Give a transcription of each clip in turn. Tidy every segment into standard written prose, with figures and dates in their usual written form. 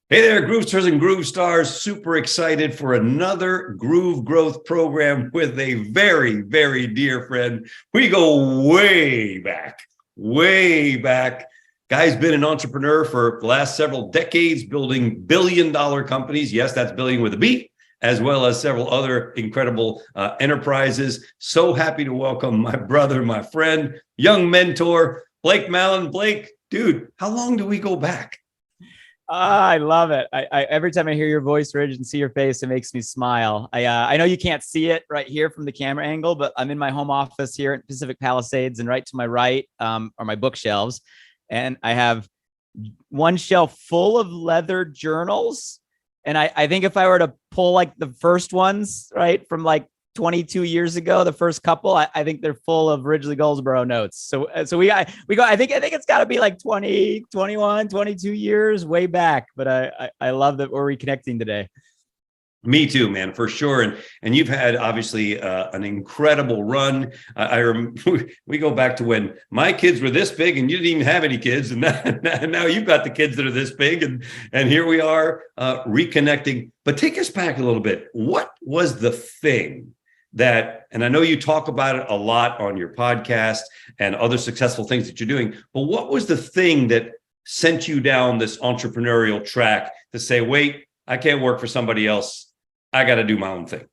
Hey there, Groovesters and Groove Stars. Super excited for another Groove Growth program with a very, very dear friend. We go way back, way back. Guy's been an entrepreneur for the last several decades, building billion-dollar companies. Yes, that's billion with a B, as well as several other incredible enterprises. So happy to welcome my brother, my friend, young mentor, Blake Mallen. Blake, dude, how long do we go back? I love it. I every time I hear your voice, Ridge, and see your face, it makes me smile. I know you can't see it right here from the camera angle, but I'm in my home office here at Pacific Palisades, and right to my right are my bookshelves, and I have one shelf full of leather journals. And I think if I were to pull like the first ones, right, from like 22 years ago, the first couple, I think they're full of Ridgely Goldsboro notes. So we go, I think it's got to be like 20, 21, 22 years way back. But I love that we're reconnecting today. Me too, man, for sure. And you've had obviously an incredible run. We go back to when my kids were this big and you didn't even have any kids, and now you've got the kids that are this big, and here we are reconnecting. But take us back a little bit. What was the thing that, and I know you talk about it a lot on your podcast and other successful things that you're doing, but what was the thing that sent you down this entrepreneurial track to say, wait, I can't work for somebody else. I got to do my own thing?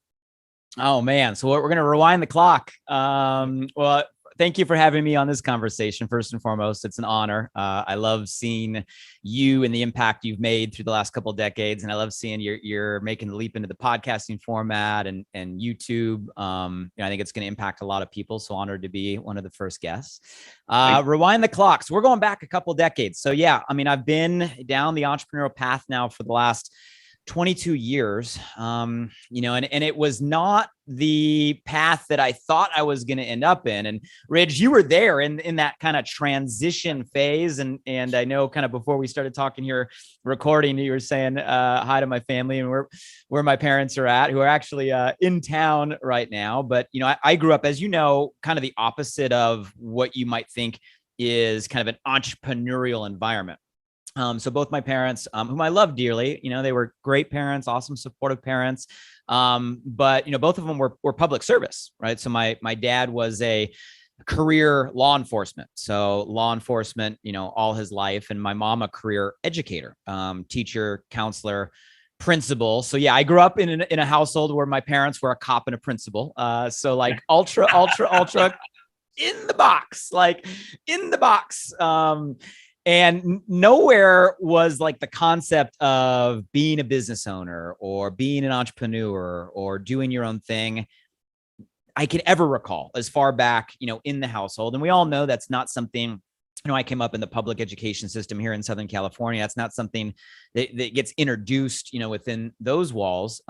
Oh man. So we're going to rewind the clock. Well, thank you for having me on this conversation. First and foremost, it's an honor. I love seeing you and the impact you've made through the last couple of decades. And I love seeing you're making the leap into the podcasting format and YouTube. I think it's going to impact a lot of people. So honored to be one of the first guests. Rewind the clock. So we're going back a couple of decades. So yeah, I mean, I've been down the entrepreneurial path now for the last 22 years, and it was not the path that I thought I was going to end up in. And Ridge, you were there in that kind of transition phase. And I know kind of before we started talking here, recording, you were saying hi to my family and where my parents are at, who are actually in town right now. But, I grew up, as you know, kind of the opposite of what you might think is kind of an entrepreneurial environment. So both my parents, whom I love dearly, they were great parents, awesome, supportive parents. But, both of them were public service, right? So my dad was a career law enforcement. So law enforcement, all his life. And my mom, a career educator, teacher, counselor, principal. So yeah, I grew up in a household where my parents were a cop and a principal. So like ultra in the box, and nowhere was like the concept of being a business owner or being an entrepreneur or doing your own thing I could ever recall as far back, in the household. And we all know that's not something, I came up in the public education system here in Southern California. That's not something that gets introduced, within those walls.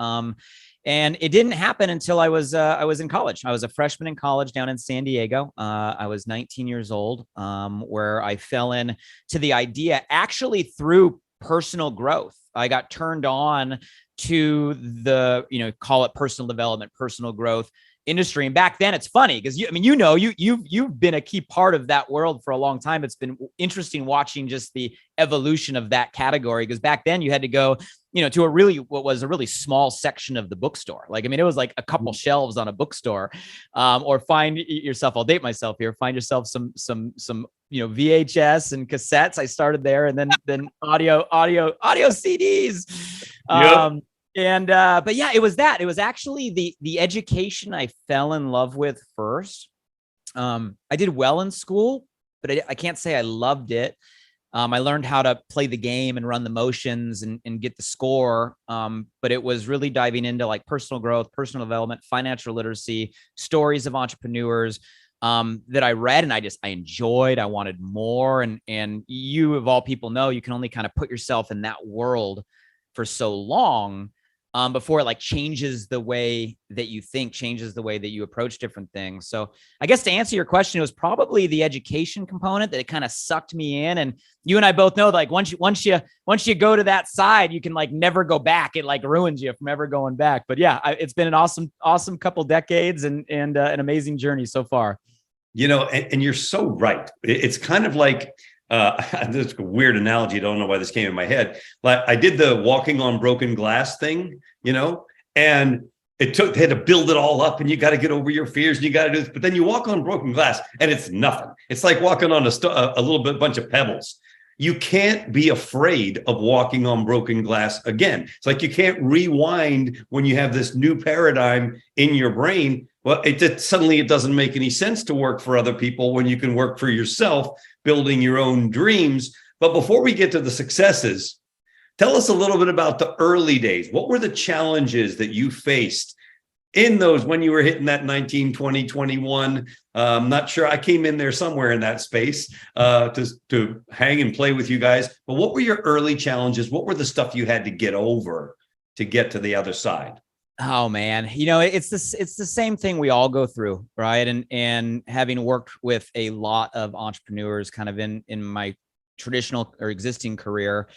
And it didn't happen until I was in college. I was a freshman in college down in San Diego. I was 19 years old, where I fell in to the idea actually through personal growth. I got turned on to the, call it personal development, personal growth industry. And back then it's funny because you've been a key part of that world for a long time. It's been interesting watching just the evolution of that category, because back then you had to go, to what was a really small section of the bookstore. It was like a couple shelves on a bookstore, or find yourself, I'll date myself here, find yourself some VHS and cassettes. I started there, and then audio CDs. Yep. But yeah, it was actually the education I fell in love with first. I did well in school, but I can't say I loved it. I learned how to play the game and run the motions and get the score. But it was really diving into like personal growth, personal development, financial literacy, stories of entrepreneurs that I read, and I enjoyed. I wanted more. And you, of all people, know you can only kind of put yourself in that world for so long before it like changes the way that you think, changes the way that you approach different things. So I guess to answer your question, it was probably the education component that it kind of sucked me in. And you and I both know, like once you go to that side, you can like never go back. It like ruins you from ever going back. But yeah, it's been an awesome couple decades and an amazing journey so far. And you're so right. It's kind of like This is a weird analogy. I don't know why this came in my head, but I did the walking on broken glass thing, and they had to build it all up, and you got to get over your fears, and you got to do this. But then you walk on broken glass, and it's nothing. It's like walking on a little bit bunch of pebbles. You can't be afraid of walking on broken glass again. It's like you can't rewind when you have this new paradigm in your brain. Well, suddenly it doesn't make any sense to work for other people when you can work for yourself, building your own dreams. But before we get to the successes, tell us a little bit about the early days. What were the challenges that you faced in those when you were hitting that 19, 20, 21? I'm not sure. I came in there somewhere in that space to hang and play with you guys. But what were your early challenges? What were the stuff you had to get over to get to the other side? Oh man, it's the same thing we all go through, right? And having worked with a lot of entrepreneurs kind of in my traditional or existing career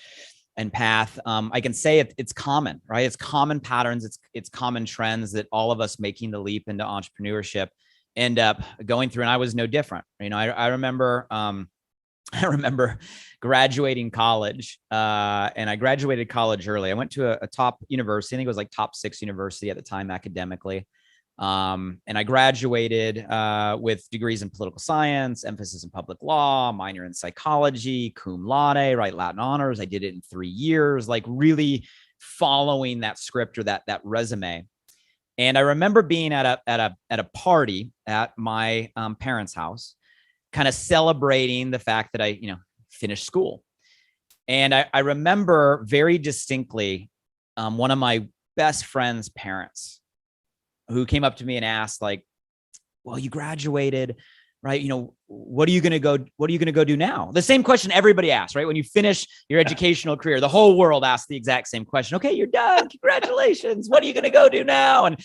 and path, I can say it's common, right? It's common patterns, it's common trends that all of us making the leap into entrepreneurship end up going through. And I was no different. I remember graduating college, and I graduated college early. I went to a top university. I think it was like top 6 university at the time academically. And I graduated with degrees in political science, emphasis in public law, minor in psychology, cum laude, right? Latin honors. I did it in 3 years, like really following that script or that resume. And I remember being at a party at my parents' house, kind of celebrating the fact that I, finished school. And I remember very distinctly one of my best friend's parents who came up to me and asked, like, well, you graduated, right? What are you going to go do now? The same question everybody asks, right? When you finish your educational career, the whole world asks the exact same question. Okay, you're done. Congratulations. What are you going to go do now? And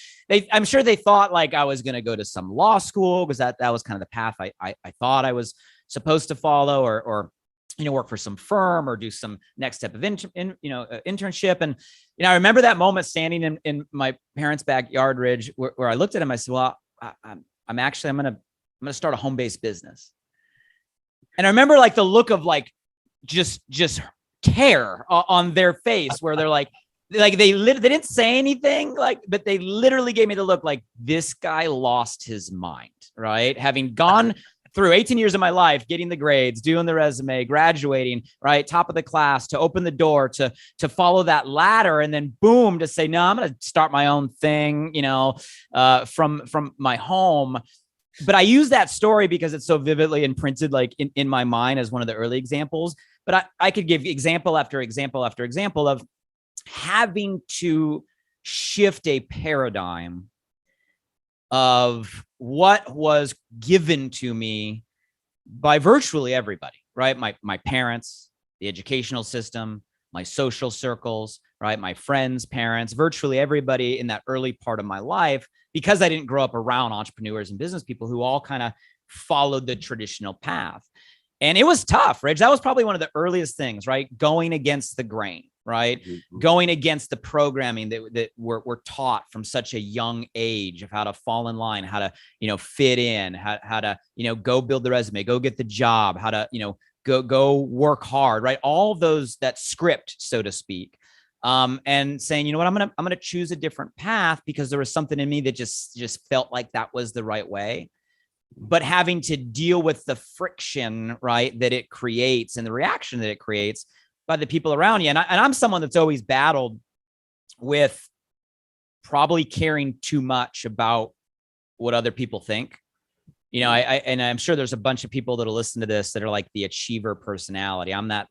I'm sure they thought like I was going to go to some law school, because that was kind of the path I thought I was supposed to follow, or work for some firm or do some next step of internship. And, I remember that moment standing in my parents' backyard, Ridge, where I looked at him. I said, well, I'm going to start a home-based business. And I remember like the look of like, just care on their face, where they're like they didn't say anything, but they literally gave me the look like this guy lost his mind, right? Having gone through 18 years of my life, getting the grades, doing the resume, graduating, right? Top of the class, to open the door, to follow that ladder. And then boom, to say, no, I'm going to start my own thing, from my home. But I use that story because it's so vividly imprinted like in my mind as one of the early examples. But I could give example after example after example of having to shift a paradigm of what was given to me by virtually everybody, right? My parents, the educational system, my social circles, right? My friends, parents, virtually everybody in that early part of my life, because I didn't grow up around entrepreneurs and business people who all kind of followed the traditional path. And it was tough, Rich. That was probably one of the earliest things, right? Going against the grain, right? Mm-hmm. Going against the programming that we're taught from such a young age of how to fall in line, how to, fit in, how to, go build the resume, go get the job, how to, go work hard, right? All those, that script, so to speak. And saying, you know what, I'm going to choose a different path because there was something in me that just felt like that was the right way. But having to deal with the friction, right, that it creates and the reaction that it creates by the people around you. And I'm someone that's always battled with probably caring too much about what other people think. And I'm sure there's a bunch of people that'll listen to this that are like the achiever personality. I'm that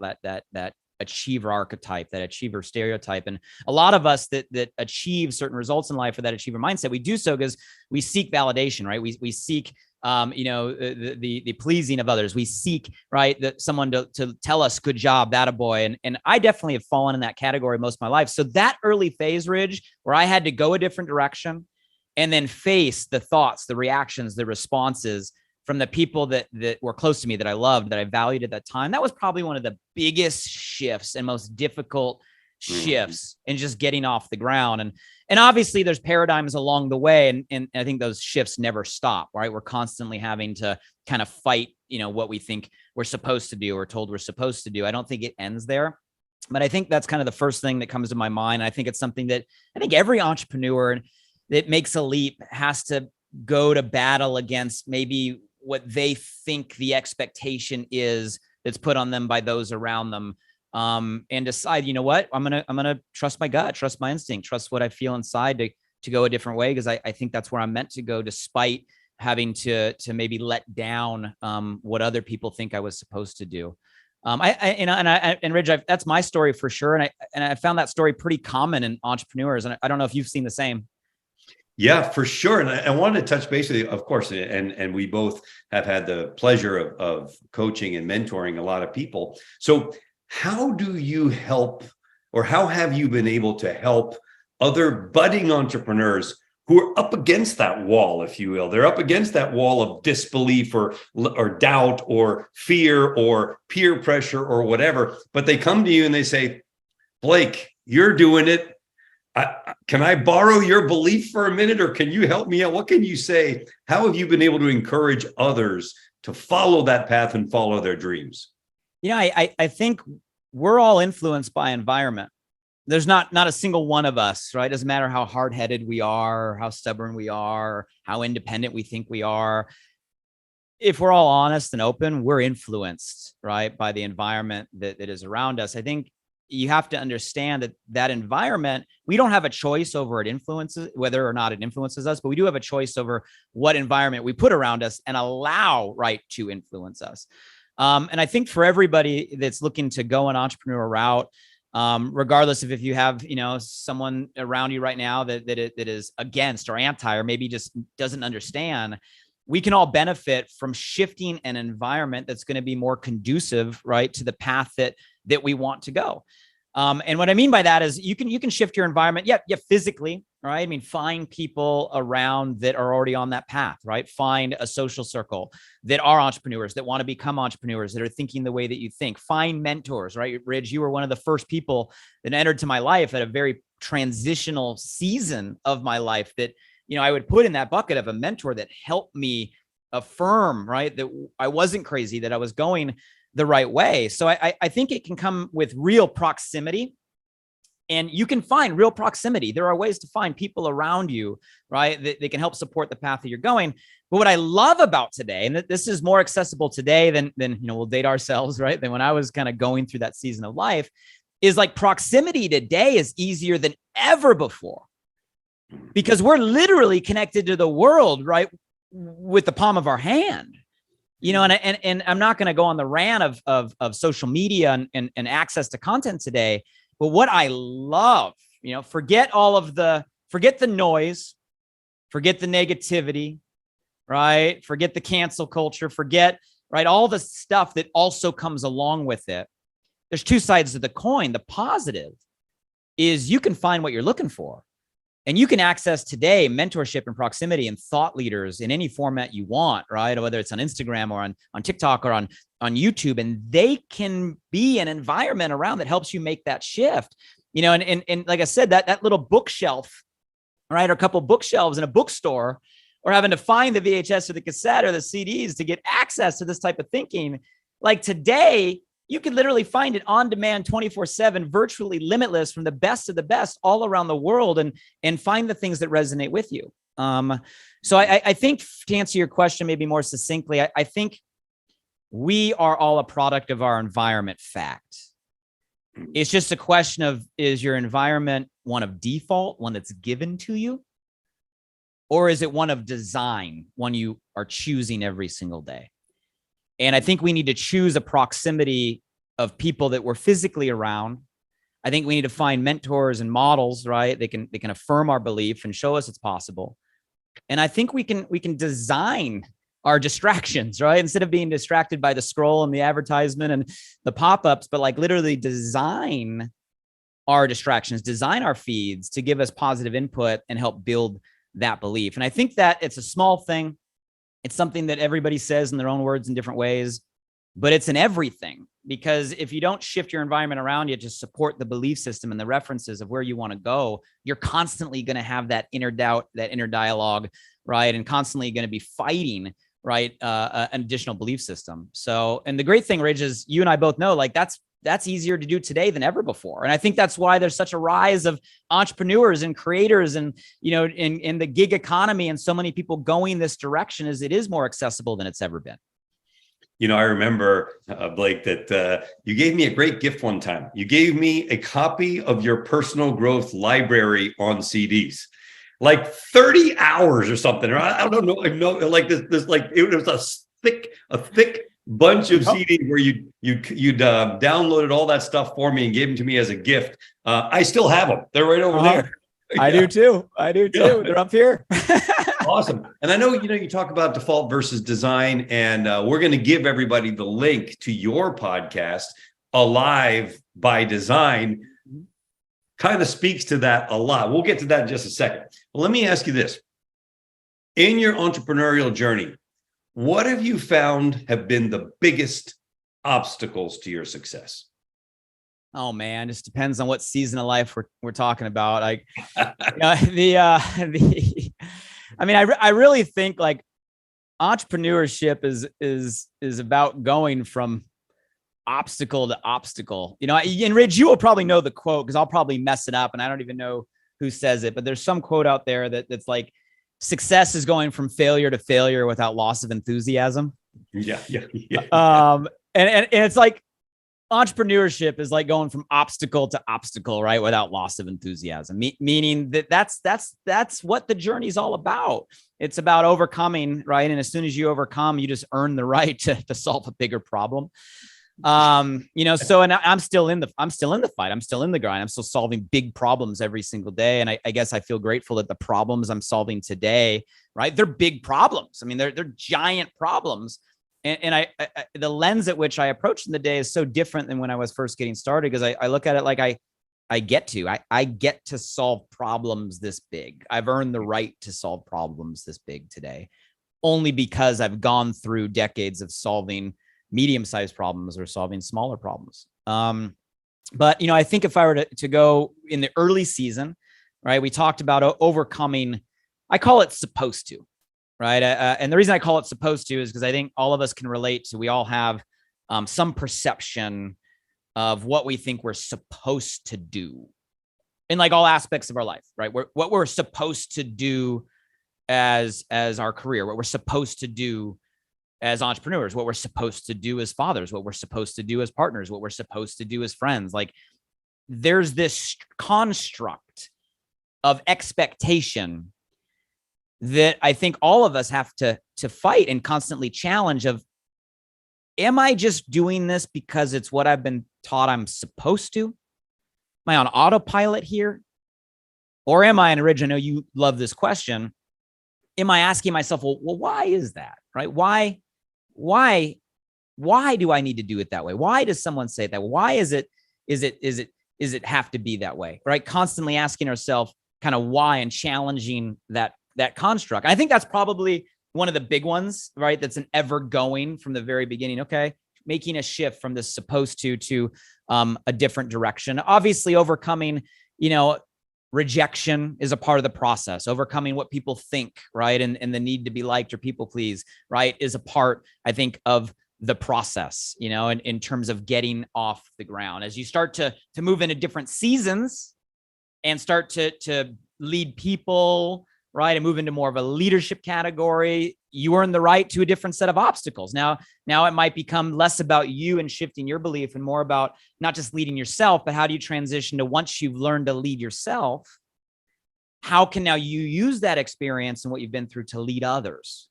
achiever archetype, that achiever stereotype. And a lot of us that achieve certain results in life with that achiever mindset, we do so because we seek validation, right? We seek the pleasing of others. We seek, right, that someone to tell us, good job, that a boy. And I definitely have fallen in that category most of my life. So that early phase, Ridge, where I had to go a different direction and then face the thoughts, the reactions, the responses from the people that were close to me, that I loved, that I valued at that time. That was probably one of the biggest shifts and most difficult shifts and just getting off the ground. And obviously there's paradigms along the way. And I think those shifts never stop, right? We're constantly having to kind of fight, what we think we're supposed to do or told we're supposed to do. I don't think it ends there. But I think that's kind of the first thing that comes to my mind. I think it's something that I think every entrepreneur that makes a leap has to go to battle against maybe what they think the expectation is that's put on them by those around them. And decide, you know what, I'm gonna trust my gut, trust my instinct, trust what I feel inside to go a different way, because I think that's where I'm meant to go, despite having to maybe let down what other people think I was supposed to do. And Ridge, that's my story for sure, and I found that story pretty common in entrepreneurs, and I don't know if you've seen the same. Yeah, for sure. And I wanted to touch base with you, of course, and we both have had the pleasure of coaching and mentoring a lot of people. So how do you help, or how have you been able to help other budding entrepreneurs who are up against that wall, if you will? They're up against that wall of disbelief or doubt or fear or peer pressure or whatever. But they come to you and they say, Blake, you're doing it. Can I borrow your belief for a minute, or can you help me out? What can you say? How have you been able to encourage others to follow that path and follow their dreams? I think we're all influenced by environment. There's not a single one of us, right? Doesn't matter how hard-headed we are, or how stubborn we are, or how independent we think we are. If we're all honest and open, we're influenced, right, by the environment that is around us. I think you have to understand that environment, we don't have a choice over it influences, whether or not it influences us, but we do have a choice over what environment we put around us and allow, right, to influence us. And I think for everybody that's looking to go an entrepreneurial route, regardless of if you have, someone around you right now that is against or anti, or maybe just doesn't understand, we can all benefit from shifting an environment that's going to be more conducive, right, to the path that we want to go. And what I mean by that is you can shift your environment. Yeah, physically, right? I mean, find people around that are already on that path, right? Find a social circle that are entrepreneurs, that want to become entrepreneurs, that are thinking the way that you think. Find mentors, right? Ridge, you were one of the first people that entered to my life at a very transitional season of my life that, I would put in that bucket of a mentor that helped me affirm, right, that I wasn't crazy, that I was going the right way. So I think it can come with real proximity, and you can find real proximity. There are ways to find people around you, right, that can help support the path that you're going. But what I love about today, and this is more accessible today than we'll date ourselves, right, than when I was kind of going through that season of life, is like proximity today is easier than ever before, because we're literally connected to the world, right, with the palm of our hand. And I'm not going to go on the rant of social media and access to content today, but what I love, forget the noise, forget the negativity, right? Forget the cancel culture, forget, right, all the stuff that also comes along with it. There's two sides of the coin. The positive is you can find what you're looking for. And you can access today mentorship and proximity and thought leaders in any format you want, right? Whether it's on Instagram or on TikTok or on YouTube, and they can be an environment around that helps you make that shift. And like I said, that little bookshelf, right, or a couple bookshelves in a bookstore, or having to find the VHS or the cassette or the CDs to get access to this type of thinking. Like today, you can literally find it on demand 24/7, virtually limitless, from the best of the best all around the world, and find the things that resonate with you. So I think, to answer your question maybe more succinctly, I think we are all a product of our environment. Fact. It's just a question of, is your environment one of default, one that's given to you? Or is it one of design, one you are choosing every single day? And I think we need to choose a proximity of people that we're physically around. I think we need to find mentors and models, right? They can affirm our belief and show us it's possible. And I think we can design our distractions, right? Instead of being distracted by the scroll and the advertisement and the pop-ups, but like literally design our distractions, design our feeds to give us positive input and help build that belief. And I think that it's a small thing. It's something that everybody says in their own words in different ways. but it's in everything. Because if you don't shift your environment around you to support the belief system and the references of where you want to go, you're constantly going to have that inner doubt, that inner dialogue, right? And constantly going to be fighting, right? An additional belief system. So, and the great thing, Ridge, is you and I both know, like, that's easier to do today than ever before. And I think that's why there's such a rise of entrepreneurs and creators and, in the gig economy, and so many people going this direction, is it is more accessible than it's ever been. I remember, Blake, that you gave me a great gift one time. You gave me a copy of your personal growth library on CDs, like 30 hours or something. Or I don't know. Like this, like it was a thick bunch of CDs where you'd downloaded all that stuff for me and gave them to me as a gift. I still have them. They're right over there. I do too. Yeah. They're up here. Awesome. And I know, you talk about default versus design, and we're going to give everybody the link to your podcast, Alive by Design. Kind of speaks to that a lot. We'll get to that in just a second. Well, let me ask you this. In your entrepreneurial journey, what have you found have been the biggest obstacles to your success? Oh man, just depends on what season of life we're talking about. Like, I really think like entrepreneurship is about going from obstacle to obstacle. And Ridge, you will probably know the quote, because I'll probably mess it up and I don't even know who says it, but there's some quote out there that's like, success is going from failure to failure without loss of enthusiasm. Yeah. And it's like, entrepreneurship is like going from obstacle to obstacle, right? Without loss of enthusiasm, meaning that's what the journey is all about. It's about overcoming, right? And as soon as you overcome, you just earn the right to solve a bigger problem. So, and I'm still in the fight. I'm still in the grind. I'm still solving big problems every single day. And I guess I feel grateful that the problems I'm solving today, right? They're big problems. I mean, they're giant problems. And I the lens at which I approach the day is so different than when I was first getting started, because I look at it like I get to solve problems this big. I've earned the right to solve problems this big today, only because I've gone through decades of solving medium-sized problems or solving smaller problems. But I think if I were to go in the early season, right, we talked about overcoming, I call it supposed to. Right. And the reason I call it supposed to is because I think all of us can relate to, we all have some perception of what we think we're supposed to do in like all aspects of our life, right? What we're supposed to do as our career, what we're supposed to do as entrepreneurs, what we're supposed to do as fathers, what we're supposed to do as partners, what we're supposed to do as friends. Like, there's this construct of expectation that I think all of us have to fight and constantly challenge of, am I just doing this because it's what I've been taught I'm supposed to? Am I on autopilot here? Or am I, and Ridge, I know you love this question, am I asking myself, well, why is that, right? Why do I need to do it that way? Why does someone say that? Why is it have to be that way, right? Constantly asking ourselves kind of why and challenging that construct. I think that's probably one of the big ones, right? That's an ever going from the very beginning. Okay. Making a shift from this supposed to a different direction. Obviously overcoming, rejection is a part of the process. Overcoming what people think, right? And the need to be liked or people please, right? Is a part, I think, of the process, in terms of getting off the ground. As you start to move into different seasons and start to lead people, right, and move into more of a leadership category, you earn the right to a different set of obstacles. Now it might become less about you and shifting your belief and more about not just leading yourself, but how do you transition to, once you've learned to lead yourself, how can now you use that experience and what you've been through to lead others?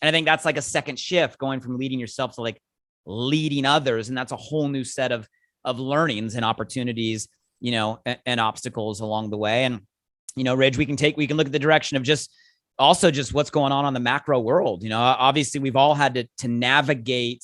And I think that's like a second shift, going from leading yourself to like leading others. And that's a whole new set of learnings and opportunities, and obstacles along the way. And Ridge, we can look at the direction of just what's going on the macro world. Obviously we've all had to navigate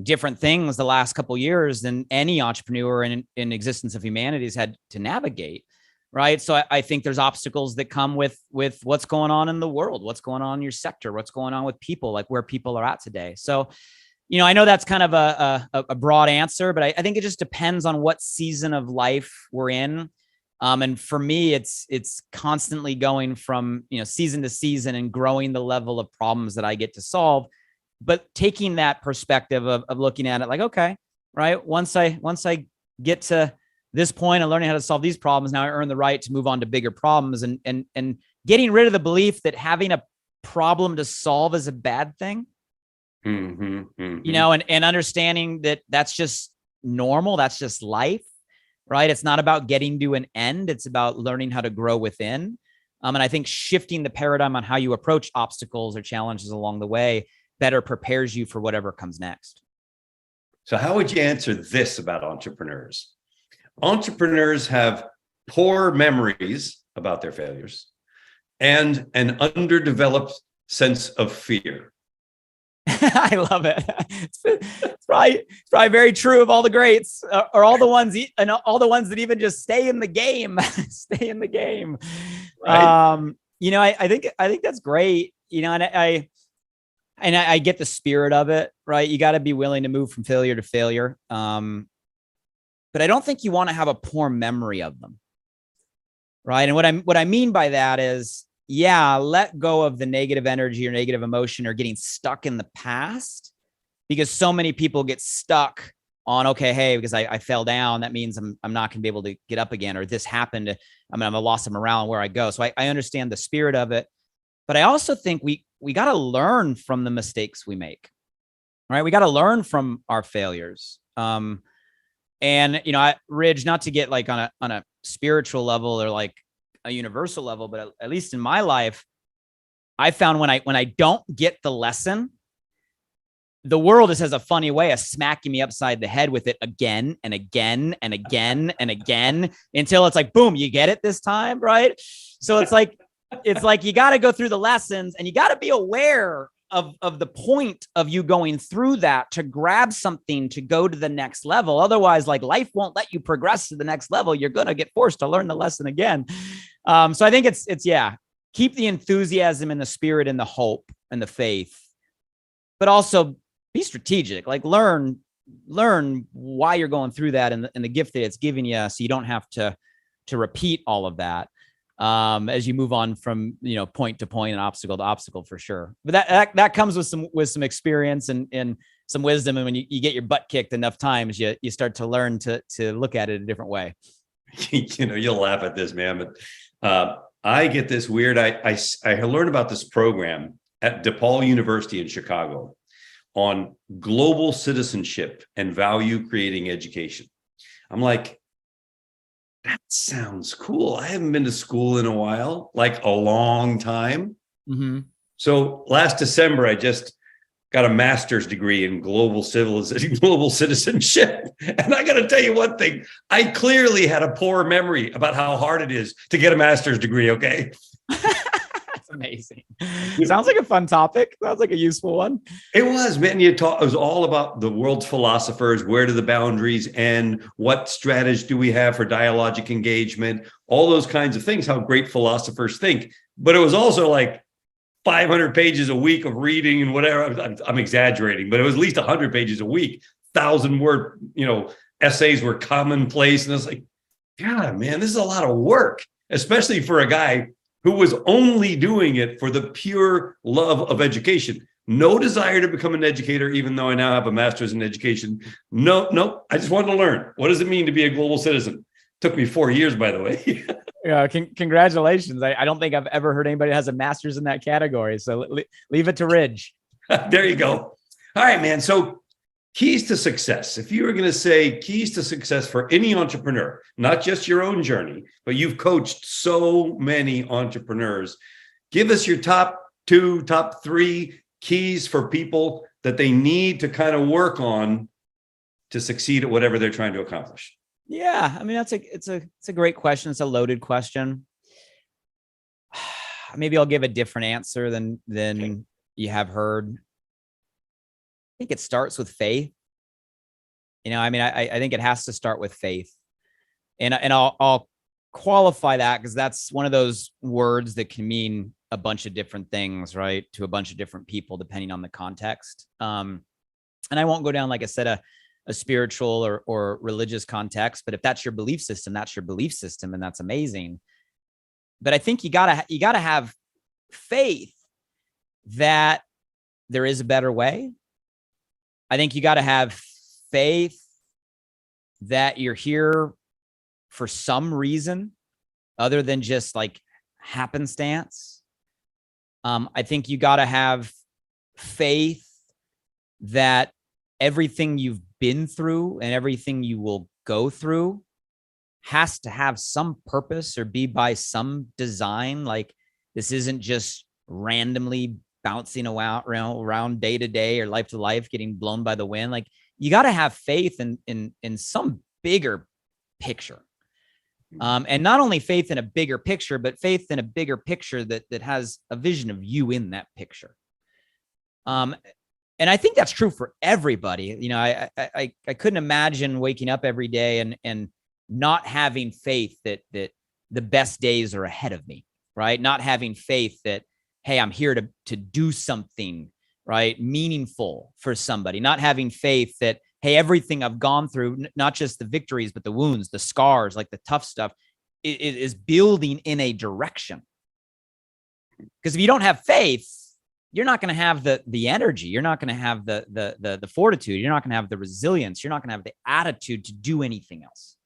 different things the last couple of years than any entrepreneur in existence of humanity has had to navigate. Right. So I think there's obstacles that come with what's going on in the world, what's going on in your sector, what's going on with people, like where people are at today. So I know that's kind of a broad answer, but I think it just depends on what season of life we're in. And for me, it's constantly going from, season to season and growing the level of problems that I get to solve, but taking that perspective of looking at it like, okay, right. Once I get to this point and learning how to solve these problems, now I earn the right to move on to bigger problems, and getting rid of the belief that having a problem to solve is a bad thing. Mm-hmm, mm-hmm. And understanding that that's just normal. That's just life, right? It's not about getting to an end. It's about learning how to grow within. And I think shifting the paradigm on how you approach obstacles or challenges along the way better prepares you for whatever comes next. So how would you answer this about entrepreneurs? Entrepreneurs have poor memories about their failures and an underdeveloped sense of fear. I love it. It's probably very true of all the greats, or all the ones that even just stay in the game, stay in the game. Right. I think that's great. And I get the spirit of it, right? You got to be willing to move from failure to failure. But I don't think you want to have a poor memory of them. Right. And what I mean by that is, let go of the negative energy or negative emotion or getting stuck in the past, because so many people get stuck on, okay, hey, because I fell down, that means I'm not going to be able to get up again, or this happened. I'm a loss of morale where I go. So I understand the spirit of it, but I also think we got to learn from the mistakes we make, right? We got to learn from our failures. And Ridge, not to get like on a spiritual level or like a universal level, but at least in my life, I found when I don't get the lesson, the world just has a funny way of smacking me upside the head with it again and again and again and again until it's like, boom, you get it this time, right? So it's like you got to go through the lessons, and you got to be aware of the point of you going through that to grab something to go to the next level. Otherwise, like, life won't let you progress to the next level. You're going to get forced to learn the lesson again. So I think it's keep the enthusiasm and the spirit and the hope and the faith, but also be strategic. Like learn why you're going through that and the gift that it's giving you, so you don't have to repeat all of that as you move on from point to point and obstacle to obstacle, for sure. But that comes with some experience and some wisdom. And when you get your butt kicked enough times, you start to learn to look at it a different way. You'll laugh at this, man, but I get this weird. I learned about this program at DePaul University in Chicago on global citizenship and value creating education. I'm like, that sounds cool. I haven't been to school in a while, like a long time. Mm-hmm. So last December, I just got a master's degree in global citizenship. And I got to tell you one thing, I clearly had a poor memory about how hard it is to get a master's degree. Okay. That's amazing. Sounds like a fun topic. Sounds like a useful one. It was, man. It was all about the world's philosophers. Where do the boundaries end? What strategy do we have for dialogic engagement? All those kinds of things, how great philosophers think. But it was also like 500 pages a week of reading and whatever. I'm exaggerating, but it was at least 100 pages a week. 1,000-word, essays were commonplace. And I was like, God, man, this is a lot of work, especially for a guy who was only doing it for the pure love of education. No desire to become an educator, even though I now have a master's in education. No, I just wanted to learn. What does it mean to be a global citizen? Took me 4 years, by the way. Yeah, congratulations. I don't think I've ever heard anybody that has a master's in that category. So leave it to Ridge. There you go. All right, man. So keys to success. If you were going to say keys to success for any entrepreneur, not just your own journey, but you've coached so many entrepreneurs, give us your top 2, top 3 keys for people that they need to kind of work on to succeed at whatever they're trying to accomplish. Yeah, I mean, it's a great question. It's a loaded question. Maybe I'll give a different answer than you have heard. I think it starts with faith. I think it has to start with faith, and I'll qualify that because that's one of those words that can mean a bunch of different things, right? To a bunch of different people, depending on the context. And I won't go down, like I said, a spiritual or religious context, but if that's your belief system, that's your belief system, and that's amazing. But I think you gotta have faith that there is a better way. I think you got to have faith that you're here for some reason other than just like happenstance. I think you got to have faith that everything you've been through and everything you will go through has to have some purpose or be by some design. Like this isn't just randomly bouncing around day to day or life to life, getting blown by the wind. Like you got to have faith in some bigger picture. And not only faith in a bigger picture, but faith in a bigger picture that has a vision of you in that picture. And I think that's true for everybody. You know, I couldn't imagine waking up every day and not having faith that the best days are ahead of me, right? Not having faith that, hey, I'm here to do something, right, meaningful for somebody. Not having faith that, hey, everything I've gone through, not just the victories, but the wounds, the scars, like the tough stuff, is building in a direction. Because if you don't have faith, you're not going to have the energy. You're not going to have the fortitude. You're not going to have the resilience. You're not going to have the attitude to do anything else.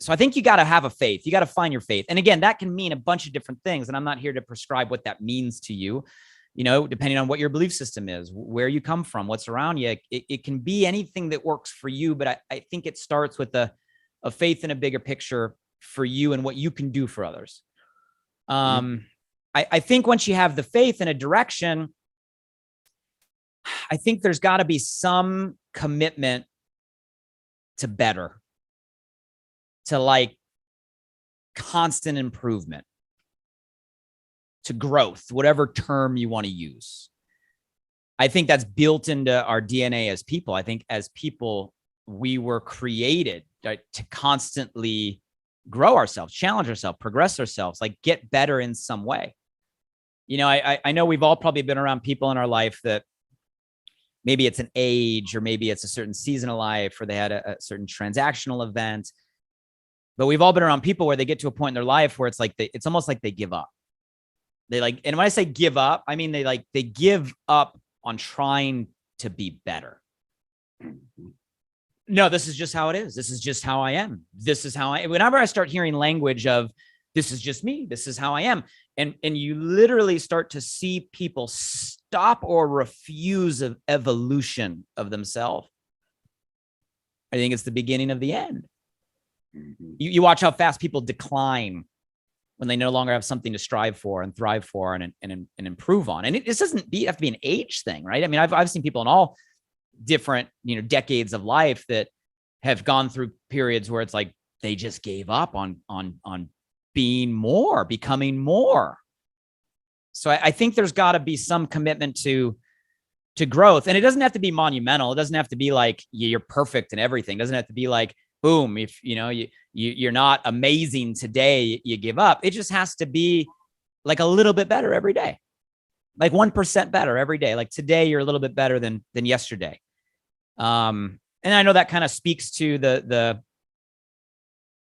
So I think you got to have a faith. You got to find your faith. And again, that can mean a bunch of different things. And I'm not here to prescribe what that means to you, you know, depending on what your belief system is, where you come from, what's around you. It can be anything that works for you. But I think it starts with a faith in a bigger picture for you and what you can do for others. I think once you have the faith in a direction, I think there's got to be some commitment to better, to like constant improvement, to growth, whatever term you want to use. I think that's built into our DNA as people. I think as people, we were created, right, to constantly grow ourselves, challenge ourselves, progress ourselves, like get better in some way. You know, I know we've all probably been around people in our life that maybe it's an age or maybe it's a certain season of life or they had a certain transactional event. But we've all been around people where they get to a point in their life where it's like it's almost like they give up. They like, and when I say give up, I mean they give up on trying to be better. No, this is just how it is. This is just how I am. This is how whenever I start hearing language of this is just me, this is how I am. And you literally start to see people stop or refuse of evolution of themselves. I think it's the beginning of the end. You watch how fast people decline when they no longer have something to strive for and thrive for and improve on. And it doesn't have to be an age thing, right? I mean, I've seen people in all different, you know, decades of life that have gone through periods where it's like they just gave up on being more, becoming more. So I think there's got to be some commitment to growth, and it doesn't have to be monumental. It doesn't have to be like you're perfect in everything. It doesn't have to be like, boom, if you know you're not amazing today, you give up. It just has to be like a little bit better every day, like 1% better every day. Like today, you're a little bit better than yesterday. And I know that kind of speaks to the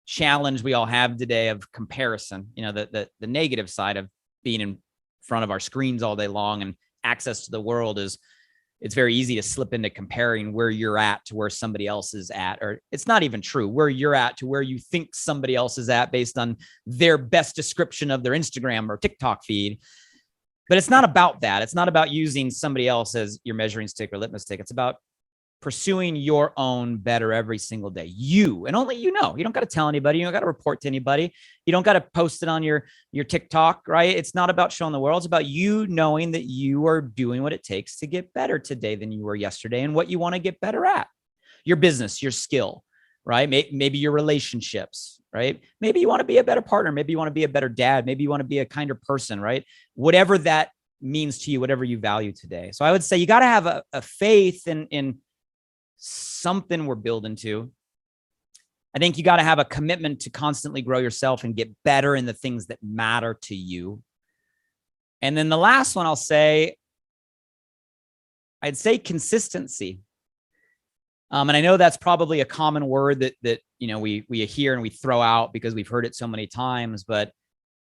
challenge we all have today of comparison. You know, the negative side of being in front of our screens all day long and access to the world is it's very easy to slip into comparing where you're at to where somebody else is at, or it's not even true, where you're at to where you think somebody else is at based on their best description of their Instagram or TikTok feed. But it's not about that. It's not about using somebody else as your measuring stick or litmus stick. It's about pursuing your own better every single day. You, and only you know. You don't got to tell anybody. You don't got to report to anybody. You don't got to post it on your TikTok, right? It's not about showing the world. It's about you knowing that you are doing what it takes to get better today than you were yesterday and what you want to get better at. Your business, your skill, right? Maybe your relationships, right? Maybe you want to be a better partner. Maybe you want to be a better dad. Maybe you want to be a kinder person, right? Whatever that means to you, whatever you value today. So I would say you got to have a faith in something we're building to. I think you got to have a commitment to constantly grow yourself and get better in the things that matter to you. And then the last one I'll say, I'd say consistency. And I know that's probably a common word that we hear and we throw out because we've heard it so many times, but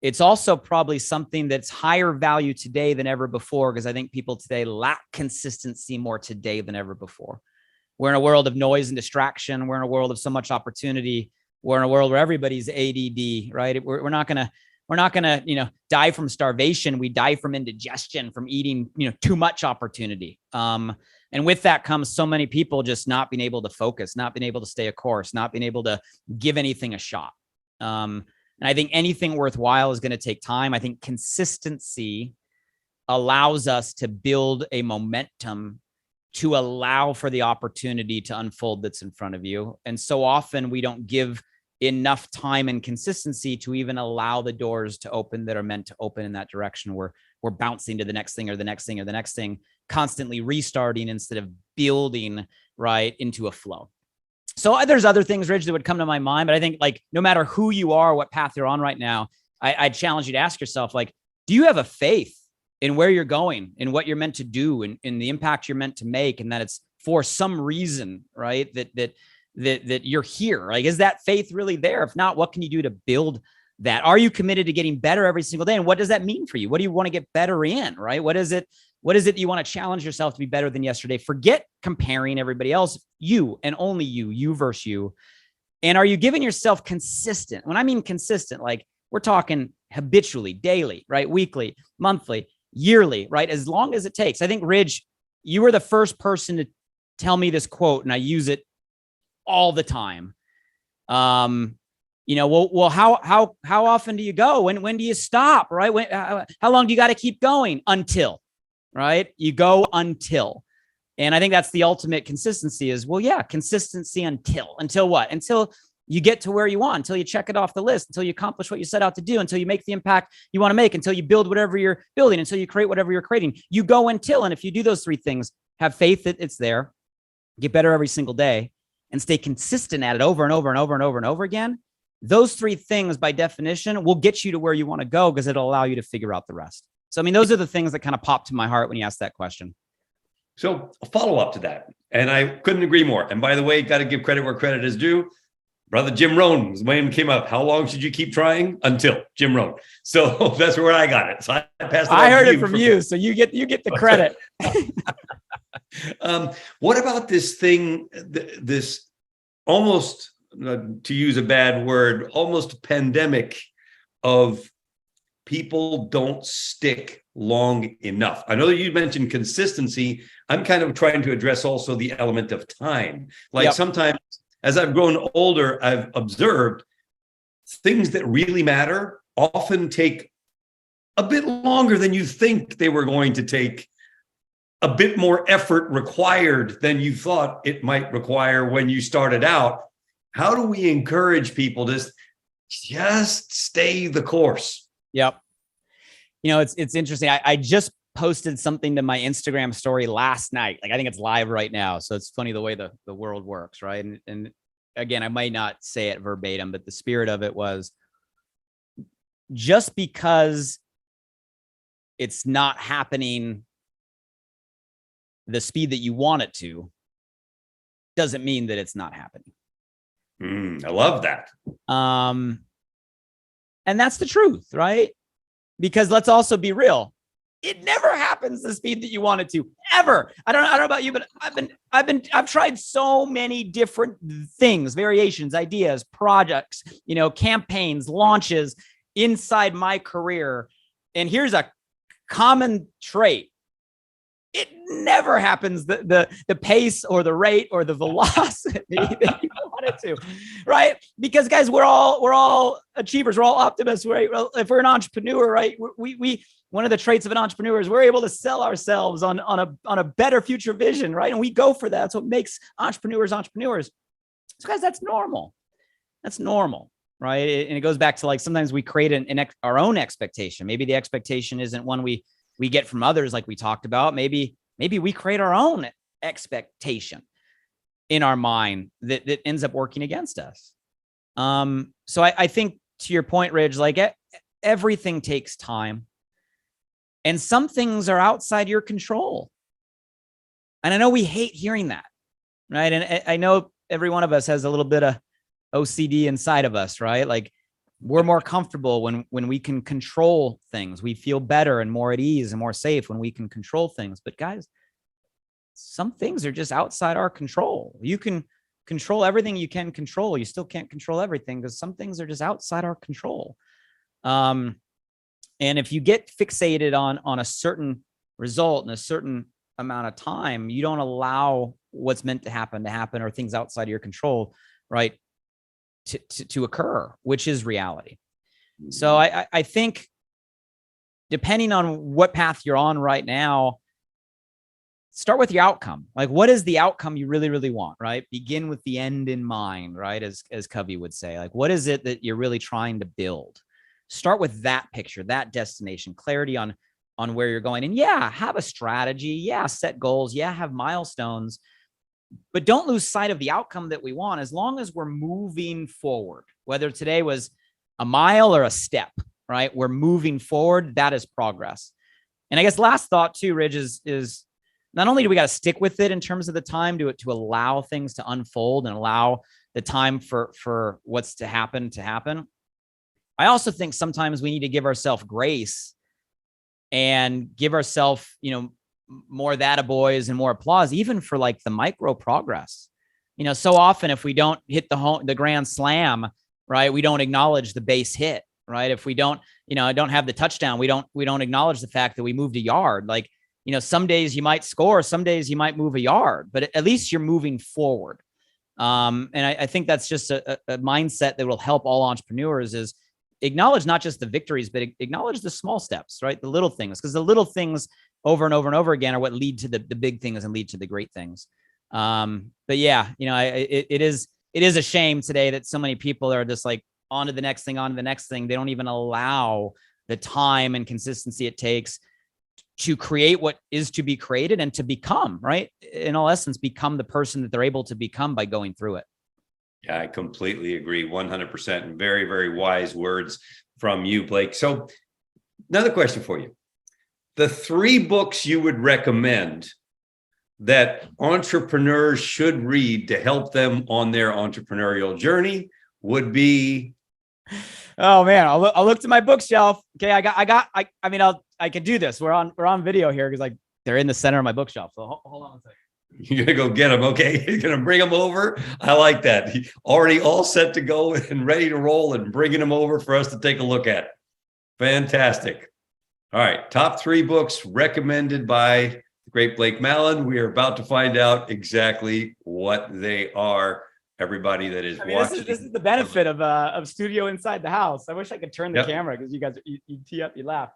it's also probably something that's higher value today than ever before, because I think people today lack consistency more today than ever before. We're in a world of noise and distraction. We're in a world of so much opportunity. We're in a world where everybody's ADD, right? We're not gonna die from starvation. We die from indigestion, from eating too much opportunity. And with that comes so many people just not being able to focus, not being able to stay a course, not being able to give anything a shot. And I think anything worthwhile is going to take time. I think consistency allows us to build a momentum to allow for the opportunity to unfold that's in front of you. And so often we don't give enough time and consistency to even allow the doors to open that are meant to open in that direction. We're bouncing to the next thing or the next thing or the next thing, constantly restarting instead of building right into a flow. So there's other things, Ridge, that would come to my mind, but I think like no matter who you are, what path you're on right now, I challenge you to ask yourself, like, do you have a faith in where you're going and what you're meant to do and the impact you're meant to make, and that it's for some reason, right? That you're here. Like, is that faith really there? If not, what can you do to build that? Are you committed to getting better every single day? And what does that mean for you? What do you want to get better in, right? What is it you want to challenge yourself to be better than yesterday? Forget comparing everybody else, you and only you versus you. And are you giving yourself consistent? When I mean consistent, like we're talking habitually, daily, right? Weekly, monthly, yearly, right? As long as it takes. I think, Ridge, you were the first person to tell me this quote, and I use it all the time. Well, how often do you go? When do you stop? Right? How long do you got to keep going? Until, right? You go until. And I think that's the ultimate consistency is, well, yeah, consistency until what? Until you get to where you want, until you check it off the list, until you accomplish what you set out to do, until you make the impact you want to make, until you build whatever you're building, until you create whatever you're creating. You go until, and if you do those three things, have faith that it's there, get better every single day, and stay consistent at it over and over and over and over and over again, those three things by definition will get you to where you want to go, because it'll allow you to figure out the rest. So, I mean, those are the things that kind of popped to my heart when you asked that question. So a follow-up to that, and I couldn't agree more. And by the way, got to give credit where credit is due. Brother Jim Rohn, when it came up, how long should you keep trying? Until Jim Rohn. So that's where I got it. So I passed it. I heard it from you, so you get the credit. What about this thing, this almost, to use a bad word, almost pandemic of people don't stick long enough? I know that you mentioned consistency. I'm kind of trying to address also the element of time. Like sometimes as I've grown older, I've observed things that really matter often take a bit longer than you think they were going to take, a bit more effort required than you thought it might require when you started out. How do we encourage people to just stay the course? Yep. It's interesting. I just posted something to my Instagram story last night. Like, I think it's live right now. So it's funny the way the world works, right? And again, I might not say it verbatim, but the spirit of it was, just because it's not happening the speed that you want it to, doesn't mean that it's not happening. I love that. And that's the truth, right? Because let's also be real. It never happens the speed that you want it to, ever. I don't know about you, but I've tried so many different things, variations, ideas, projects, campaigns, launches inside my career. And here's a common trait. It never happens the pace or the rate or the velocity that you want it to, right? Because guys, we're all achievers, we're all optimists, right? Well, if we're an entrepreneur, right? We one of the traits of an entrepreneur is we're able to sell ourselves on a better future vision, right? And we go for that. That's what makes entrepreneurs. So guys, that's normal. That's normal, right? And it goes back to, like, sometimes we create our own expectation. Maybe the expectation isn't one we get from others, like we talked about. Maybe we create our own expectation in our mind that ends up working against us. So I think, to your point, Ridge, like everything takes time, and some things are outside your control. And I know we hate hearing that, right? And I know every one of us has a little bit of OCD inside of us, right? Like we're more comfortable when we can control things. We feel better and more at ease and more safe when we can control things. But guys, some things are just outside our control. You can control everything you can control. You still can't control everything because some things are just outside our control. And if you get fixated on a certain result in a certain amount of time, you don't allow what's meant to happen or things outside of your control, right, to occur, which is reality. So I think depending on what path you're on right now, start with your outcome. Like, what is the outcome you really, really want, right? Begin with the end in mind, right? As Covey would say, like, what is it that you're really trying to build? Start with that picture, that destination, clarity on where you're going. And yeah, have a strategy. Yeah, set goals. Yeah, have milestones. But don't lose sight of the outcome that we want as long as we're moving forward, whether today was a mile or a step, right? We're moving forward. That is progress. And I guess last thought too, Ridge, is not only do we got to stick with it in terms of the time to allow things to unfold and allow the time for what's to happen. I also think sometimes we need to give ourselves grace and give ourselves, more attaboys and more applause, even for like the micro progress. So often if we don't hit the grand slam, right, we don't acknowledge the base hit, right? If we don't, don't have the touchdown, we don't acknowledge the fact that we moved a yard. Like, some days you might score, some days you might move a yard, but at least you're moving forward. And I think that's just a mindset that will help all entrepreneurs is acknowledge not just the victories, but acknowledge the small steps, right? The little things, because the little things over and over and over again are what lead to the big things and lead to the great things. But yeah, it is a shame today that so many people are just like on to the next thing. They don't even allow the time and consistency it takes to create what is to be created and to become, right? In all essence, become the person that they're able to become by going through it. Yeah, I completely agree. 100%. And very, very wise words from you, Blake. So another question for you. The 3 books you would recommend that entrepreneurs should read to help them on their entrepreneurial journey would be. Oh man, I'll look to my bookshelf. Okay, I can do this. We're on video here because like they're in the center of my bookshelf. So hold on a second. You're gonna go get them, okay? You're gonna bring them over. I like that. Already all set to go and ready to roll, and bringing them over for us to take a look at. Fantastic. All right, top 3 books recommended by the great Blake Mallen. We are about to find out exactly what they are. Everybody that is watching. This is the benefit of studio inside the house. I wish I could turn the camera because you guys you tee up, you laugh.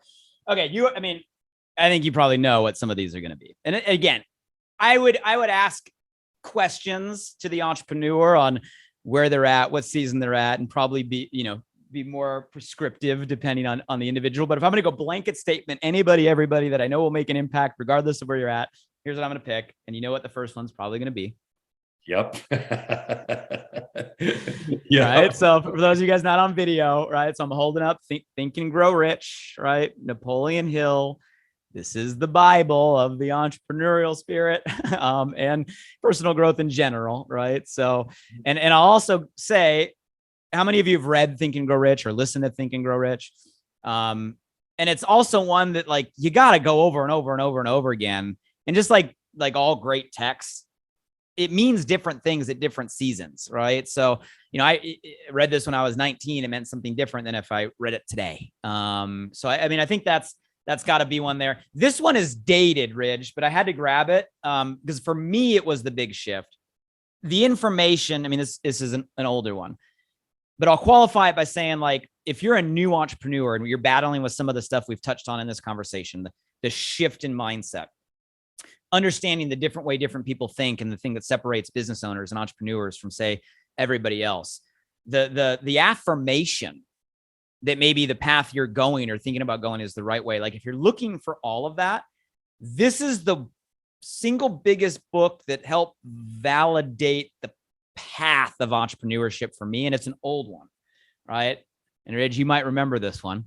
Okay, I think you probably know what some of these are going to be. And again, I would ask questions to the entrepreneur on where they're at, what season they're at, and probably be more prescriptive depending on the individual. But if I'm going to go blanket statement, everybody that I know will make an impact regardless of where you're at, here's what I'm going to pick. And you know what the first one's probably going to be. Yep. Yeah. Right. So for those of you guys not on video, right? So I'm holding up Think and Grow Rich, right? Napoleon Hill. This is the Bible of the entrepreneurial spirit and personal growth in general, right? So, and I'll also say, how many of you have read Think and Grow Rich or listened to Think and Grow Rich? And it's also one that like you got to go over and over and over and over again. And just like all great texts, it means different things at different seasons, right? So, I read this when I was 19. It meant something different than if I read it today. So I think that's got to be one there. This one is dated, Ridge, but I had to grab it because for me, it was the big shift. The information, this is an older one, but I'll qualify it by saying, like, if you're a new entrepreneur and you're battling with some of the stuff we've touched on in this conversation, the shift in mindset, understanding the different way different people think and the thing that separates business owners and entrepreneurs from, say, everybody else, the affirmation that maybe the path you're going or thinking about going is the right way. Like if you're looking for all of that, this is the single biggest book that helped validate the path of entrepreneurship for me. And it's an old one, right? And Reg, you might remember this one,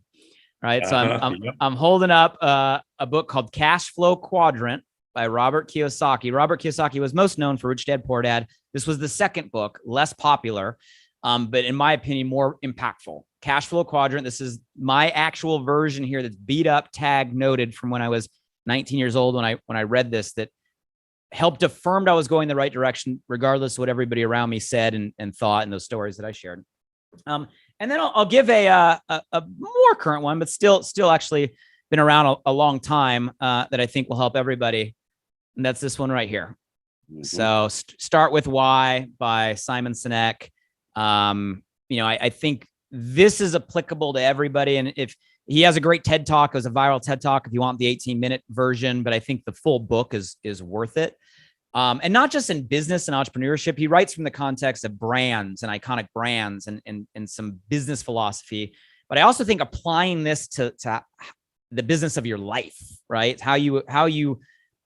right? So I'm holding up a book called Cash Flow Quadrant by Robert Kiyosaki. Robert Kiyosaki was most known for Rich Dad, Poor Dad. This was the second book, less popular, but in my opinion, more impactful. Cash Flow Quadrant. This is my actual version here that's beat up, tagged, noted from when I was 19 years old when I read this, that helped affirmed I was going the right direction, regardless of what everybody around me said and thought in those stories that I shared. And then I'll give a more current one, but still actually been around a long time that I think will help everybody. And that's this one right here. Mm-hmm. So Start With Why by Simon Sinek. I think this is applicable to everybody. And if he has a great TED Talk, it was a viral TED Talk if you want the 18-minute version, but I think the full book is worth it. And not just in business and entrepreneurship. He writes from the context of brands and iconic brands and some business philosophy. But I also think applying this to the business of your life, right? How you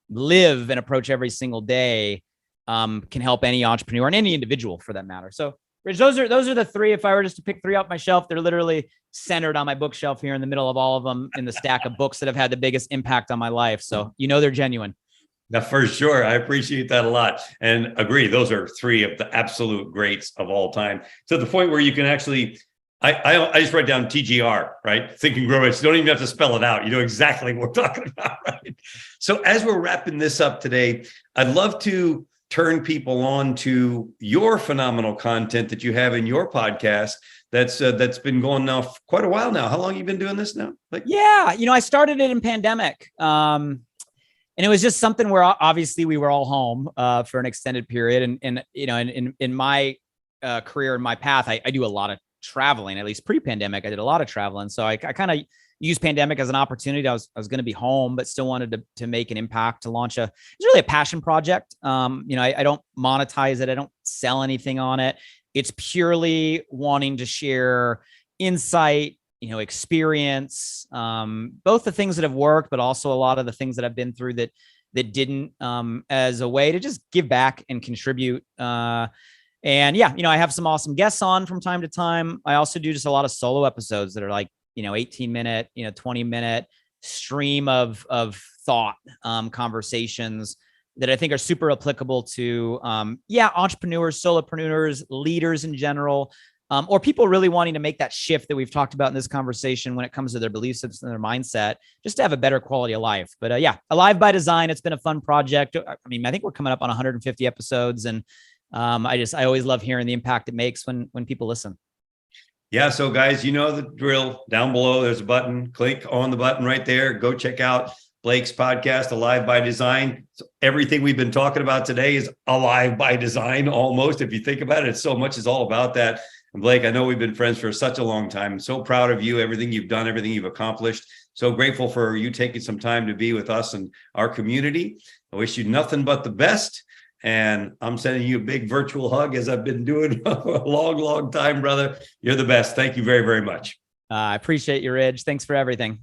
live and approach every single day can help any entrepreneur and any individual for that matter. So, Rich, those are the three. If I were just to pick three off my shelf, they're literally centered on my bookshelf here in the middle of all of them in the stack of books that have had the biggest impact on my life. So they're genuine. Now, for sure. I appreciate that a lot and agree. Those are three of the absolute greats of all time, to the point where you can actually, I just write down TGR, right? Think and Grow Rich. You don't even have to spell it out. You know exactly what we're talking about, right? So as we're wrapping this up today, I'd love to turn people on to your phenomenal content that you have in your podcast that's been going now for quite a while now. How long have you been doing this now? I started it in pandemic. And it was just something where obviously we were all home for an extended period. And in my career, in my path, I do a lot of traveling, at least pre-pandemic. I did a lot of traveling. So I kind of used pandemic as an opportunity. I was going to be home, but still wanted to make an impact, to launch it's really a passion project. I don't monetize it. I don't sell anything on it. It's purely wanting to share insight, experience, both the things that have worked, but also a lot of the things that I've been through that didn't, as a way to just give back and contribute. I have some awesome guests on from time to time. I also do just a lot of solo episodes that are like, 18-minute, 20-minute stream of thought, conversations that I think are super applicable to, entrepreneurs, solopreneurs, leaders in general, or people really wanting to make that shift that we've talked about in this conversation when it comes to their belief systems and their mindset, just to have a better quality of life. But Alive by Design, it's been a fun project. I think we're coming up on 150 episodes, and I always love hearing the impact it makes when people listen. Yeah. So guys, you know the drill. Down below, there's a button. Click on the button right there. Go check out Blake's podcast, Alive by Design. So everything we've been talking about today is alive by design, almost. If you think about it, so much is all about that. And Blake, I know we've been friends for such a long time. I'm so proud of you, everything you've done, everything you've accomplished. So grateful for you taking some time to be with us and our community. I wish you nothing but the best. And I'm sending you a big virtual hug, as I've been doing a long, long time, brother. You're the best. Thank you very, very much. I appreciate you, Ridge. Thanks for everything.